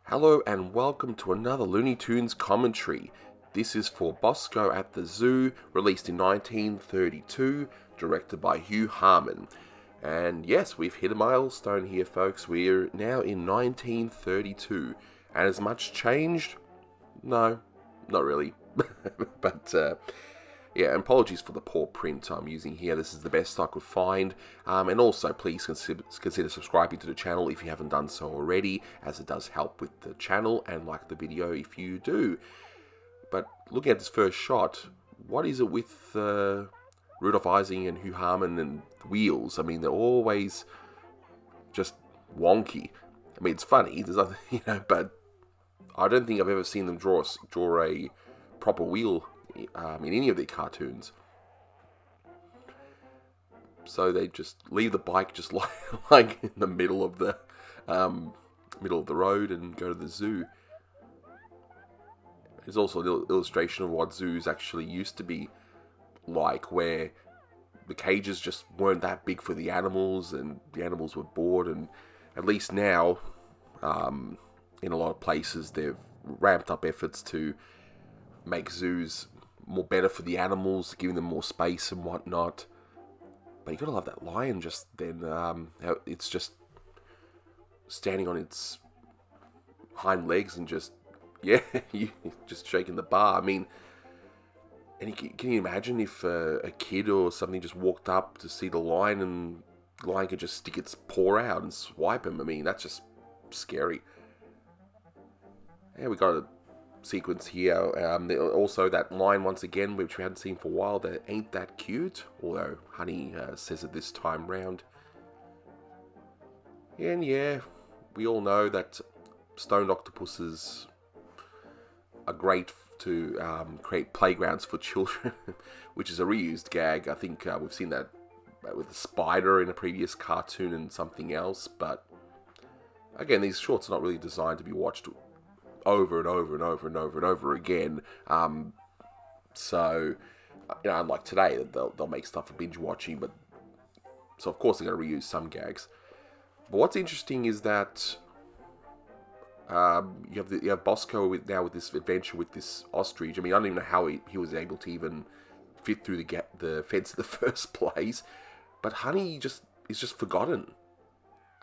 Hello and welcome to another Looney Tunes commentary. This is for Bosco at the Zoo, released in 1932, directed by Hugh Harman. And yes, we've hit a milestone here, folks. We're now in 1932. And has much changed? No, not really. but yeah, and apologies for the poor print I'm using here. This is the best I could find. And also, please consider subscribing to the channel if you haven't done so already, as it does help with the channel, and like the video if you do. But looking at this first shot, what is it with Rudolph Ising and Hugh Harman and the wheels? I mean, they're always just wonky. I mean, it's funny, there's nothing, but I don't think I've ever seen them draw a proper wheel in any of their cartoons. So they just leave the bike just like in the middle of the road and go to the zoo. There's also an illustration of what zoos actually used to be like, where the cages just weren't that big for the animals, and the animals were bored. And at least now, in a lot of places, they've ramped up efforts to make zoos more better for the animals, giving them more space and whatnot. But you gotta love that lion just then. It's just standing on its hind legs and just, yeah, just shaking the bar. I mean, and can you imagine if a kid or something just walked up to see the lion, and the lion could just stick its paw out and swipe him? I mean, that's just scary. Yeah, we got a sequence here. Also, that line once again, which we hadn't seen for a while, that ain't that cute, although Honey says it this time round. And yeah, we all know that stoned octopuses are great to create playgrounds for children, which is a reused gag. I think we've seen that with a spider in a previous cartoon and something else, but again, these shorts are not really designed to be watched over and over and over and over and over again. So, unlike today, they'll make stuff for binge watching, but so of course they're going to reuse some gags. But what's interesting is that you have Bosco now with this adventure with this ostrich. I mean, I don't even know how he was able to even fit through the fence in the first place. But Honey is just forgotten.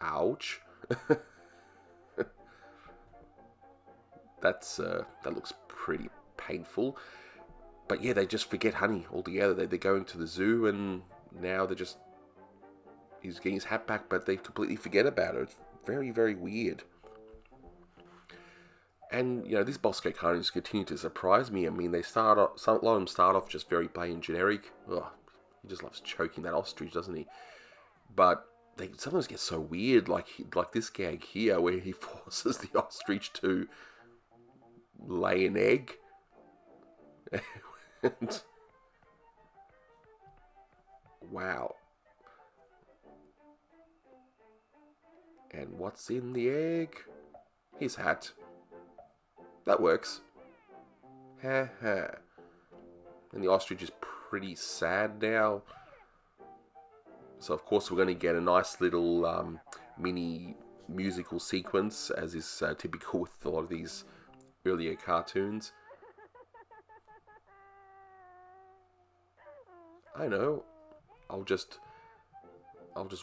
Ouch. That looks pretty painful. But yeah, they just forget Honey altogether. They're going to the zoo, and now he's getting his hat back, but they completely forget about it. It's very, very weird. And these Bosco cartoons continue to surprise me. I mean, a lot of them start off just very plain generic. Ugh, he just loves choking that ostrich, doesn't he? But they sometimes get so weird, like this gag here, where he forces the ostrich to lay an egg. And, wow. And what's in the egg? His hat. That works. Ha ha. And the ostrich is pretty sad now. So of course we're going to get a nice little mini musical sequence, as is typical with a lot of these earlier cartoons. I know. I'll just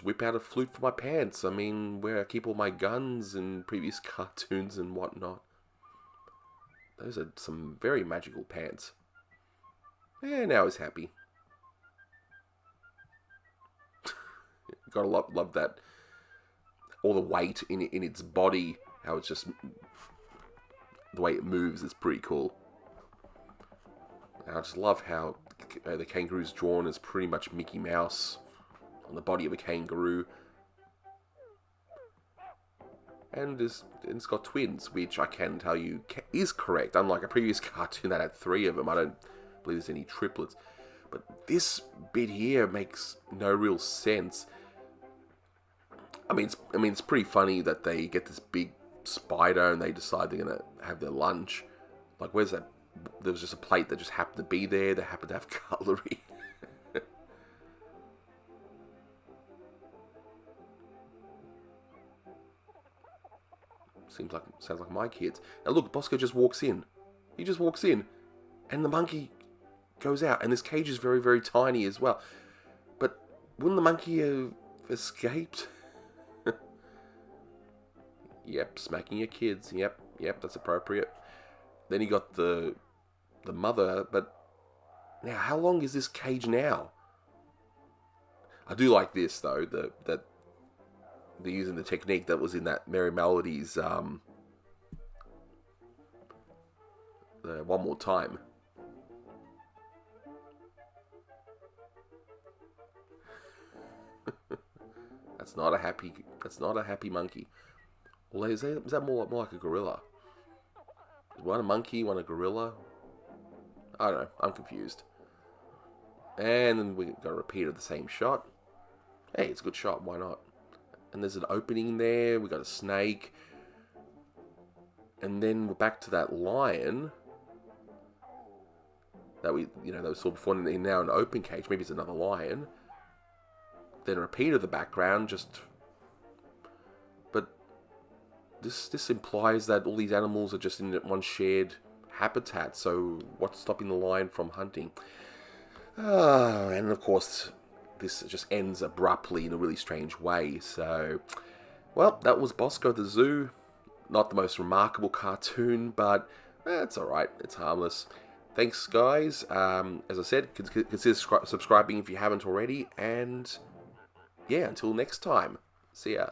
whip out a flute for my pants. I mean, where I keep all my guns in previous cartoons and whatnot. Those are some very magical pants. Yeah, now he's happy. Gotta love that. All the weight in its body, how it's just the way it moves is pretty cool. And I just love how the kangaroo's drawn as pretty much Mickey Mouse on the body of a kangaroo. And it's got twins, which I can tell you is correct. Unlike a previous cartoon that had 3 of them, I don't believe there's any triplets. But this bit here makes no real sense. I mean, it's pretty funny that they get this big spider and they decide they're gonna have their lunch. Like, where's that? There was just a plate that just happened to be there. They happened to have cutlery. Sounds like my kids. Now look, Bosco just walks in. He just walks in, and the monkey goes out, and this cage is very, very tiny as well. But wouldn't the monkey have escaped? Yep, smacking your kids. Yep, that's appropriate. Then he got the mother, but now how long is this cage now? I do like this though, that they're using the technique that was in that Merry Melodies the One More Time. That's not a happy monkey. Well, is that more like a gorilla? Is one a monkey, one a gorilla? I don't know. I'm confused. And then we got a repeat of the same shot. Hey, it's a good shot. Why not? And there's an opening there. We got a snake. And then we're back to that lion that we saw before. And now an open cage. Maybe it's another lion. Then a repeat of the background. But this implies that all these animals are just in one shared habitat. So what's stopping the lion from hunting? And of course, this just ends abruptly in a really strange way. So, well, that was Bosco the Zoo. Not the most remarkable cartoon, but it's alright. It's harmless. Thanks, guys. As I said, consider subscribing if you haven't already. And, yeah, until next time. See ya.